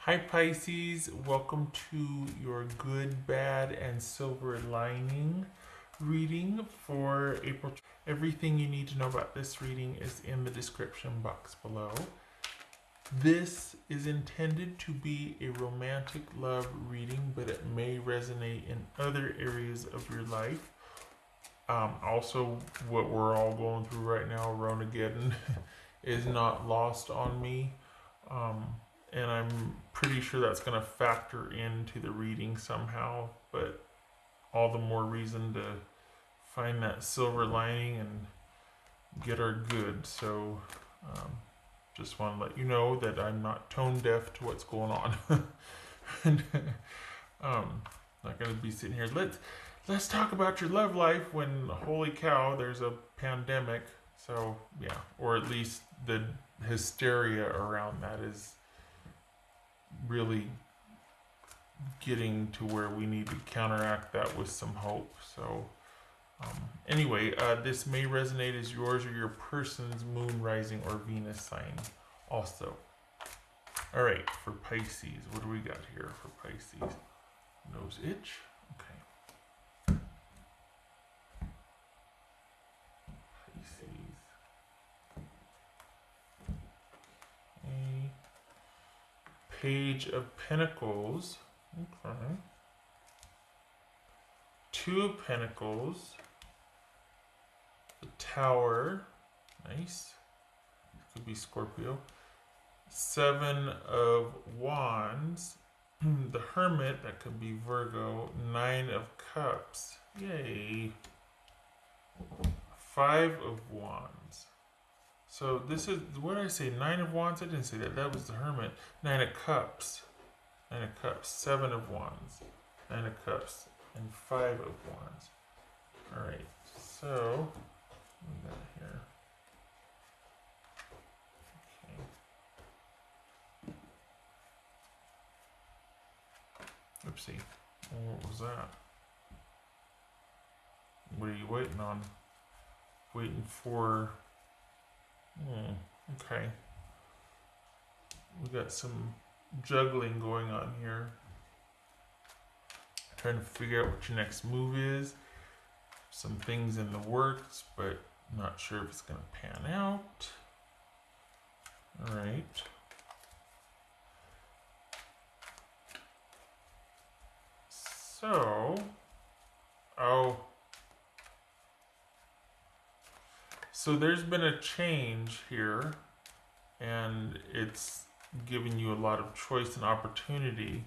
Hi Pisces, welcome to your good, bad, and silver lining reading for April. Everything you need to know about this reading is in the description box below. This is intended to be a romantic love reading, but it may resonate in other areas of your life. Also, what we're all going through right now, Ronageddon, is not lost on me. And I'm pretty sure that's going to factor into the reading somehow, but all the more reason to find that silver lining and get our good. So just want to let you know that I'm not tone deaf to what's going on. And, not going to be sitting here. Let's talk about your love life when, holy cow, there's a pandemic. So yeah, or at least the hysteria around that is really getting to where we need to counteract that with some hope. So anyway, this may resonate as yours or your person's moon, rising, or Venus sign also. All right, for Pisces, what do we got here for Pisces? Nose itch. Okay. Pisces. Okay. Page of Pentacles. Okay. Two of Pentacles. The Tower. Nice. Could be Scorpio. Seven of Wands. The Hermit. That could be Virgo. Nine of Cups. Yay. Five of Wands. So this is, what did I say? Nine of Wands? I didn't say that. That was the Hermit. Nine of Cups. Nine of Cups. Seven of Wands. Nine of Cups. And Five of Wands. Alright, so what we got here? Okay. Oopsie. Oh, what was that? What are you waiting on? Waiting for... okay. We got some juggling going on here. Trying to figure out what your next move is. Some things in the works, but not sure if it's going to pan out. All right. So there's been a change here, and it's giving you a lot of choice and opportunity.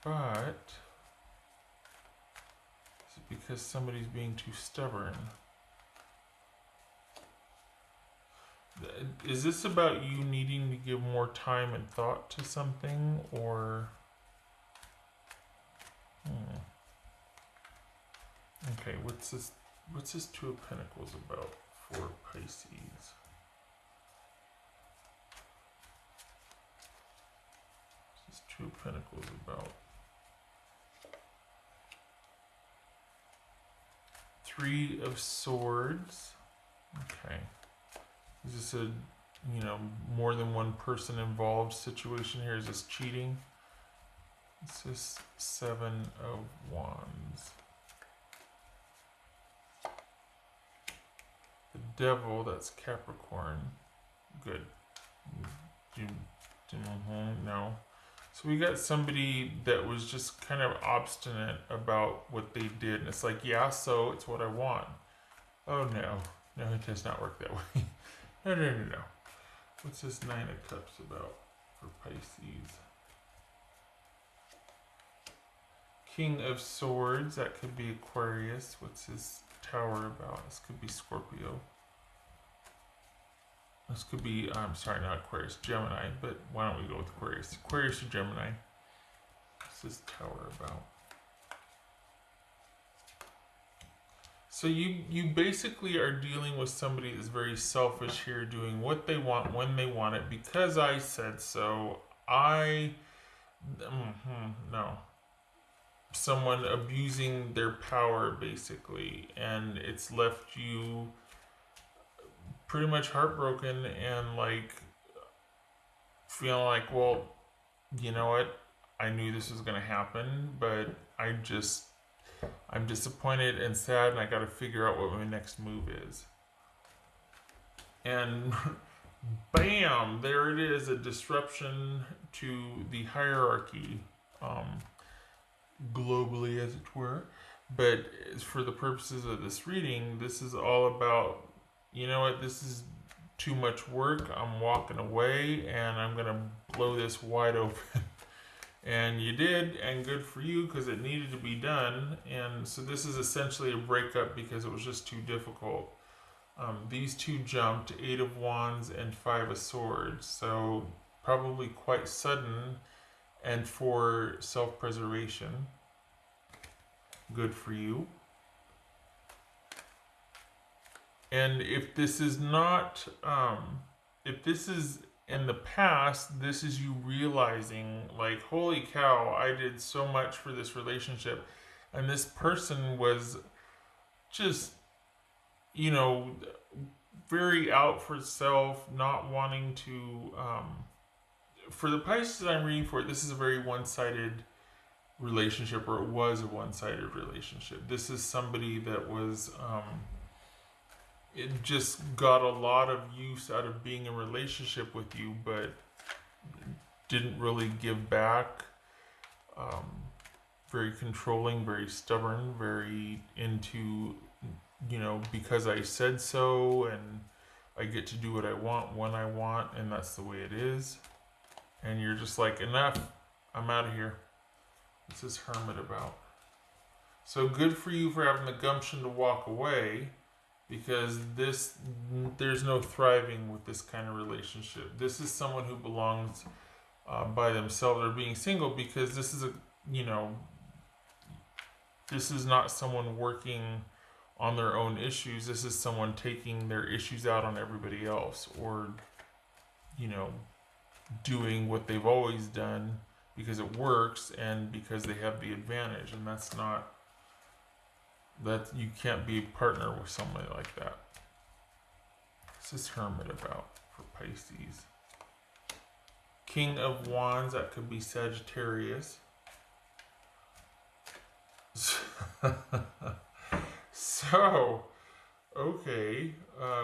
But is it because somebody's being too stubborn? Is this about you needing to give more time and thought to something, or... Okay, what's this Two of Pentacles about for Pisces? What's this Two of Pentacles about? Three of Swords. Okay. Is this a, more than one person involved situation here? Is this cheating? This is Seven of Wands. The Devil, that's Capricorn. Good. No. So we got somebody that was just kind of obstinate about what they did. And it's like, yeah, so it's what I want. Oh, no. No, it does not work that way. No. What's this Nine of Cups about for Pisces? King of Swords, that could be Aquarius. What's his Tower about? This could be Scorpio. This could be, I'm sorry, not Aquarius, Gemini, but why don't we go with Aquarius? Aquarius or Gemini? What's this Tower about? So you basically are dealing with somebody that's very selfish here, doing what they want when they want it, because I said so. No. Someone abusing their power, basically, and it's left you pretty much heartbroken and like feeling like, well, you know what? I knew this was going to happen, but I'm disappointed and sad, and I got to figure out what my next move is. And bam, there it is, a disruption to the hierarchy, um, globally, as it were. But for the purposes of this reading, this is all about, you know what, this is too much work. I'm walking away and I'm going to blow this wide open. And you did, and good for you, because it needed to be done. And so this is essentially a breakup because it was just too difficult. These two jumped, 8 of Wands and 5 of Swords, so probably quite sudden, and for self-preservation. Good for you. And if this is not, if this is in the past, this is you realizing, like, holy cow, I did so much for this relationship, and this person was just, you know, very out for self, not wanting to. For the Pisces I'm reading for, this is a very one-sided relationship, or it was a one-sided relationship. This is somebody that was, it just got a lot of use out of being in a relationship with you, but didn't really give back. Very controlling, very stubborn, very into, you know, because I said so, and I get to do what I want when I want, and that's the way it is. And you're just like, enough, I'm out of here. What's this hermit about? So good for you for having the gumption to walk away, because there's no thriving with this kind of relationship. This is someone who belongs by themselves, or being single, because this is this is not someone working on their own issues. This is someone taking their issues out on everybody else, or, you know, doing what they've always done because it works and because they have the advantage. And that's not, that you can't be a partner with somebody like that. What's this hermit about for Pisces? King of Wands, that could be Sagittarius. So, okay,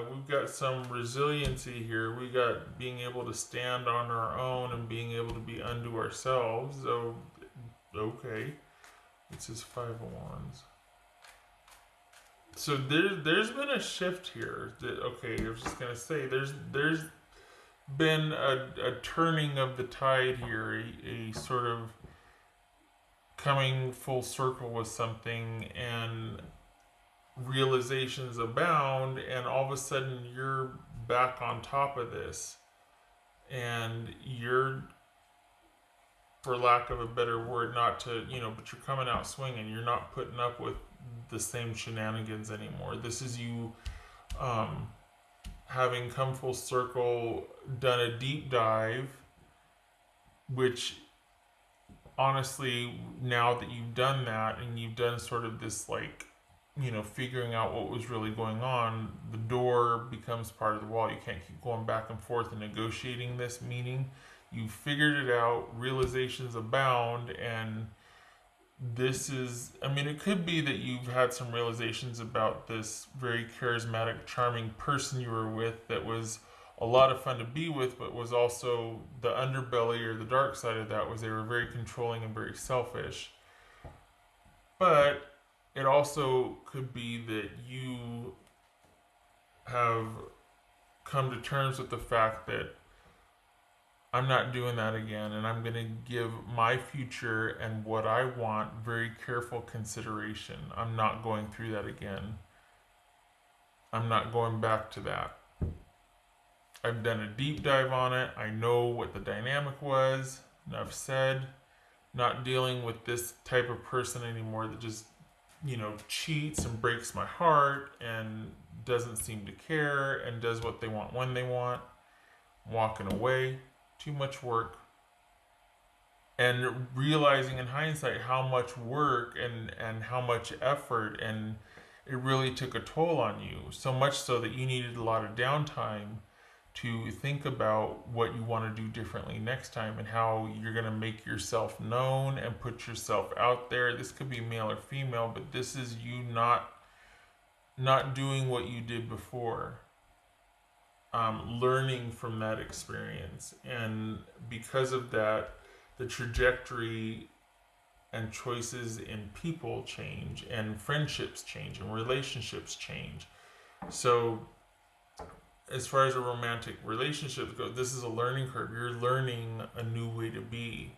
we've got some resiliency here. We got being able to stand on our own and being able to be unto ourselves. So, okay, it's his 5 of Wands. So there's been a shift here. Okay, I was just gonna say there's been a turning of the tide here, a sort of coming full circle with something, and realizations abound, and all of a sudden you're back on top of this, and you're, for lack of a better word, not to, you know, but you're coming out swinging. You're not putting up with the same shenanigans anymore. This is you having come full circle, done a deep dive, which honestly, now that you've done that and you've done sort of this, like, you know, figuring out what was really going on, the door becomes part of the wall. You can't keep going back and forth and negotiating this meaning. You figured it out, realizations abound, and this is, I mean, it could be that you've had some realizations about this very charismatic, charming person you were with that was a lot of fun to be with, but was also the underbelly, or the dark side of that was they were very controlling and very selfish. But it also could be that you have come to terms with the fact that I'm not doing that again, and I'm going to give my future and what I want very careful consideration. I'm not going through that again. I'm not going back to that. I've done a deep dive on it. I know what the dynamic was. Enough said. Not dealing with this type of person anymore that just, you know, cheats and breaks my heart and doesn't seem to care and does what they want when they want. Walking away. Too much work. And realizing in hindsight how much work and how much effort, and it really took a toll on you. So much so that you needed a lot of downtime to think about what you want to do differently next time and how you're going to make yourself known and put yourself out there. This could be male or female, but this is you not doing what you did before. Learning from that experience, and because of that, the trajectory and choices in people change, and friendships change, and relationships change. So as far as a romantic relationship goes, this is a learning curve. You're learning a new way to be.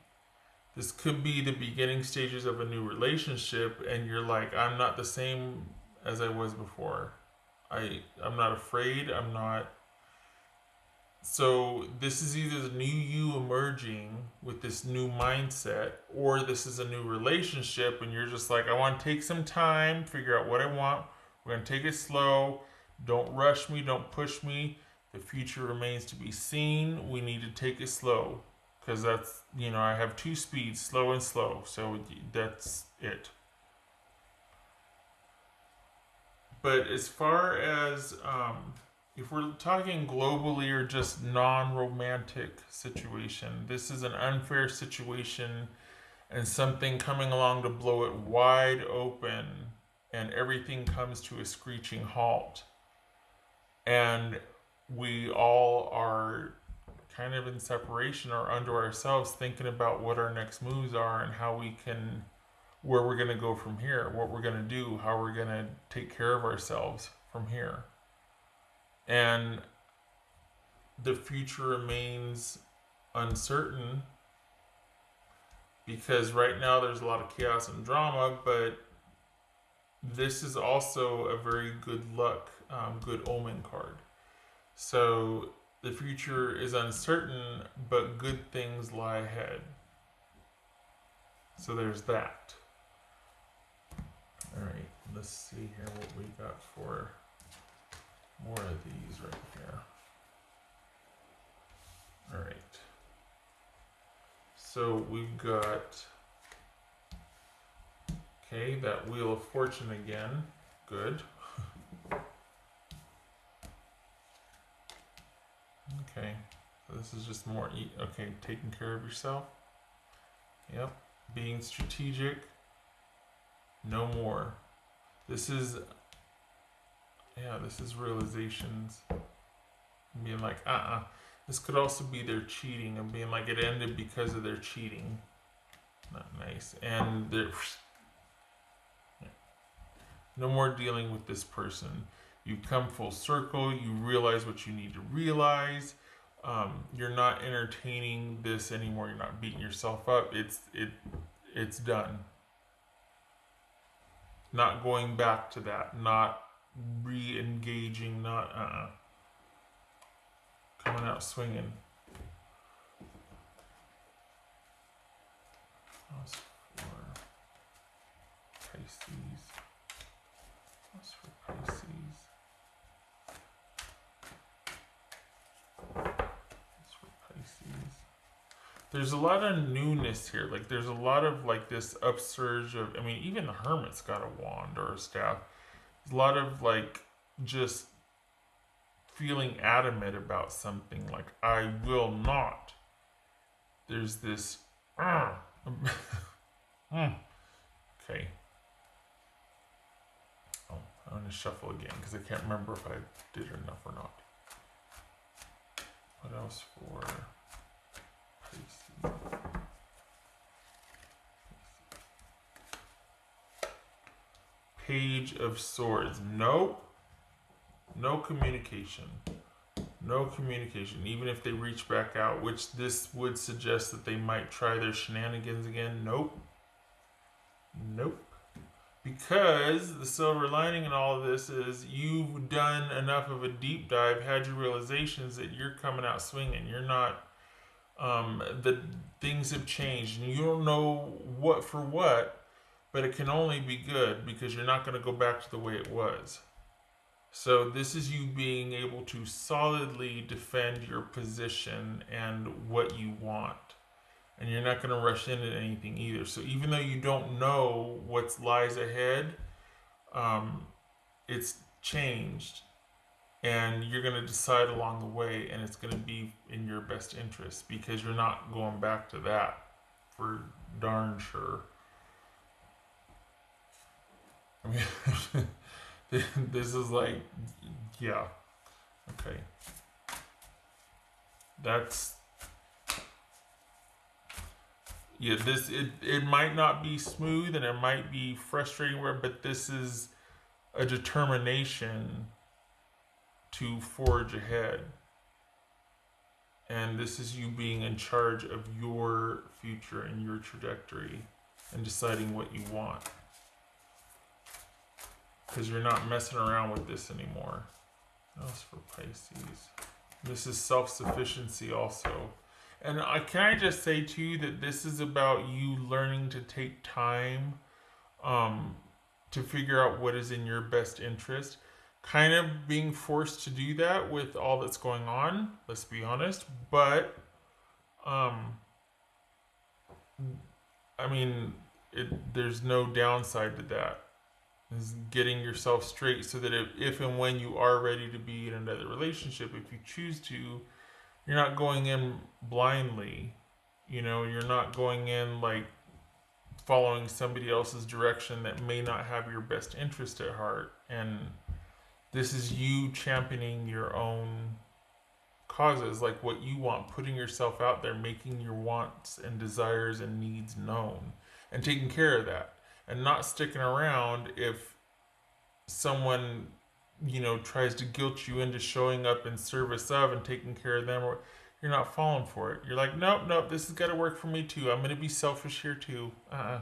This could be the beginning stages of a new relationship, and you're like, I'm not the same as I was before. I'm not afraid. I'm not. So this is either the new you emerging with this new mindset, or this is a new relationship, and you're just like, I want to take some time, figure out what I want. We're going to take it slow. Don't rush me. Don't push me. The future remains to be seen. We need to take it slow. Because that's, I have two speeds, slow and slow. So that's it. But as far as, if we're talking globally or just non-romantic situation, this is an unfair situation and something coming along to blow it wide open, and everything comes to a screeching halt. And we all are kind of in separation or unto ourselves, thinking about what our next moves are and how we can, where we're going to go from here, what we're going to do, how we're going to take care of ourselves from here. And the future remains uncertain because right now there's a lot of chaos and drama, but this is also a very good luck, good omen card. So the future is uncertain, but good things lie ahead. So there's that. All right, let's see here what we got for more of these right here. All right. So we've got, okay, that Wheel of Fortune again. Good. Okay, so this is just more, okay, taking care of yourself. Yep, being strategic. No more. This is, this is realizations. Being like, This could also be their cheating and being like, it ended because of their cheating. Not nice. And no more dealing with this person. You've come full circle. You realize what you need to realize. You're not entertaining this anymore. You're not beating yourself up. It's done. Not going back to that. Not re-engaging. Not coming out swinging. Plus for Pisces. Plus for Pisces. There's a lot of newness here. Like there's a lot of like this upsurge of, even the Hermit's got a wand or a staff. There's a lot of like just feeling adamant about something, like I will not. There's this okay. Oh, I'm gonna shuffle again because I can't remember if I did enough or not. What else for Pisces? Page of Swords. Nope. No communication. No communication. Even if they reach back out, which this would suggest that they might try their shenanigans again. Nope. Nope. Because the silver lining in all of this is you've done enough of a deep dive, had your realizations that you're coming out swinging. You're not, the things have changed and you don't know what for what, but it can only be good because you're not going to go back to the way it was. So this is you being able to solidly defend your position and what you want. And you're not going to rush into anything either. So even though you don't know what lies ahead, it's changed. and you're going to decide along the way, and it's going to be in your best interest because you're not going back to that for darn sure. I mean, this is like, yeah, okay. That's, yeah, it might not be smooth and it might be frustrating, but this is a determination to forge ahead. And this is you being in charge of your future and your trajectory and deciding what you want. Because you're not messing around with this anymore. What else for Pisces? This is self-sufficiency also. And can I just say to you that this is about you learning to take time to figure out what is in your best interest. Kind of being forced to do that with all that's going on, let's be honest. But, I mean, there's no downside to that. Is getting yourself straight so that if and when you are ready to be in another relationship, if you choose to, you're not going in blindly. You know, you're not going in like following somebody else's direction that may not have your best interest at heart. And this is you championing your own causes, like what you want, putting yourself out there, making your wants and desires and needs known, and taking care of that. And not sticking around if someone, you know, tries to guilt you into showing up in service of and taking care of them, or you're not falling for it. You're like, nope, this has got to work for me too. I'm going to be selfish here too. This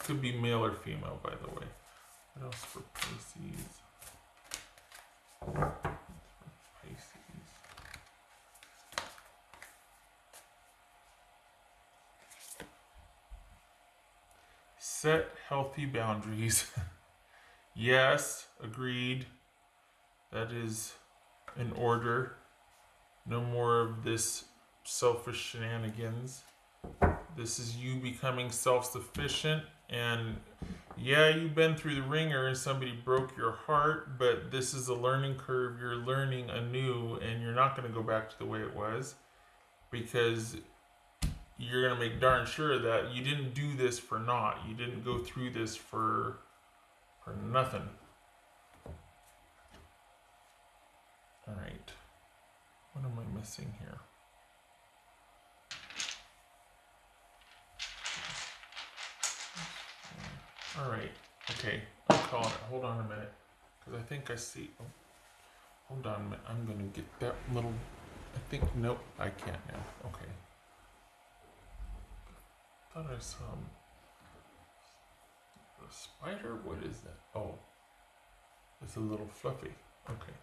could be male or female, by the way. What else for Pisces? Set healthy boundaries. Yes, agreed. That is in order. No more of this selfish shenanigans. This is you becoming self-sufficient. And yeah, you've been through the ringer and somebody broke your heart, but this is a learning curve. You're learning anew, and you're not going to go back to the way it was, because you're going to make darn sure that you didn't do this for naught. You didn't go through this for nothing. All right. What am I missing here? All right. Okay. I'm calling it. Hold on a minute. Because I think I see. Oh, hold on a minute. I'm going to get that little. I think. Nope. I can't now. Okay. I thought I saw a spider. What is that? Oh, it's a little fluffy. Okay.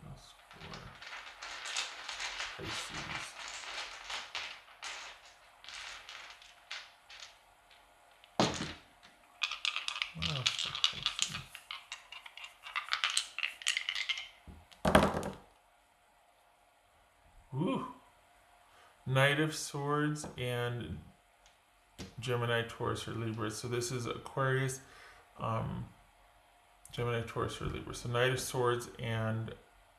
That's for Pisces. What else for Pisces? Ooh. Knight of Swords and Gemini, Taurus, or Libra. So this is Aquarius, Gemini, Taurus, or Libra. So Knight of Swords and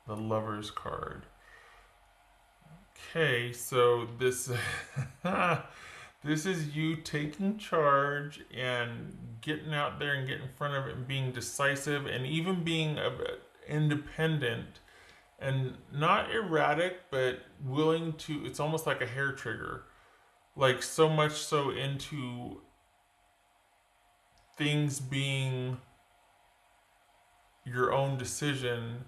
the Lover's card. Okay, so this this is you taking charge and getting out there and getting in front of it and being decisive and even being independent and not erratic, but willing to. It's almost like a hair trigger, like so much so into things being your own decision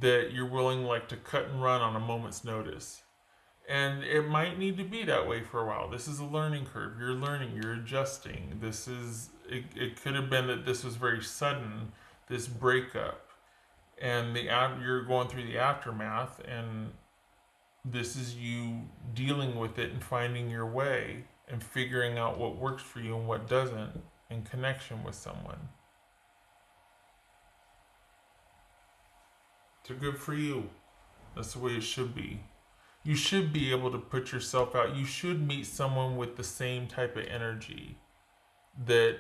that you're willing like to cut and run on a moment's notice. And it might need to be that way for a while. This is a learning curve. You're learning, you're adjusting. This is, it could have been that this was very sudden, this breakup, and you're going through the aftermath, and this is you dealing with it and finding your way and figuring out what works for you and what doesn't in connection with someone. So good for you. That's the way it should be. you should be able to put yourself out. You should meet someone with the same type of energy that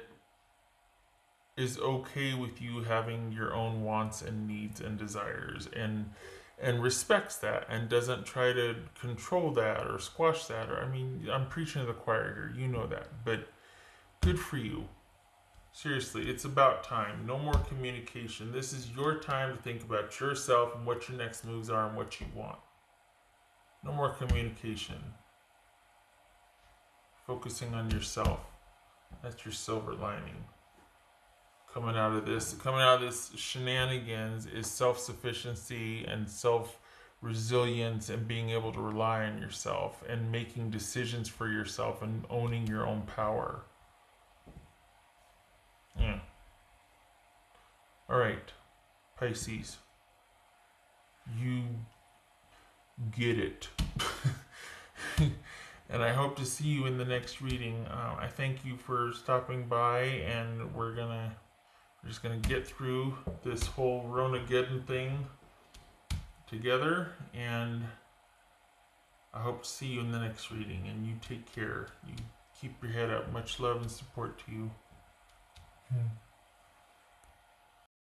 is okay with you having your own wants and needs and desires, and respects that and doesn't try to control that or squash that. Or, I mean, I'm preaching to the choir here, you know that, but good for you. Seriously, it's about time. No more communication. This is your time to think about yourself and what your next moves are and what you want. No more communication. Focusing on yourself. That's your silver lining. Coming out of this shenanigans is self-sufficiency and self-resilience and being able to rely on yourself and making decisions for yourself and owning your own power. Yeah. All right, Pisces. You get it. And I hope to see you in the next reading. I thank you for stopping by, and we're just gonna get through this whole Ronageddon thing together, and I hope to see you in the next reading. And you take care. You keep your head up. Much love and support to you.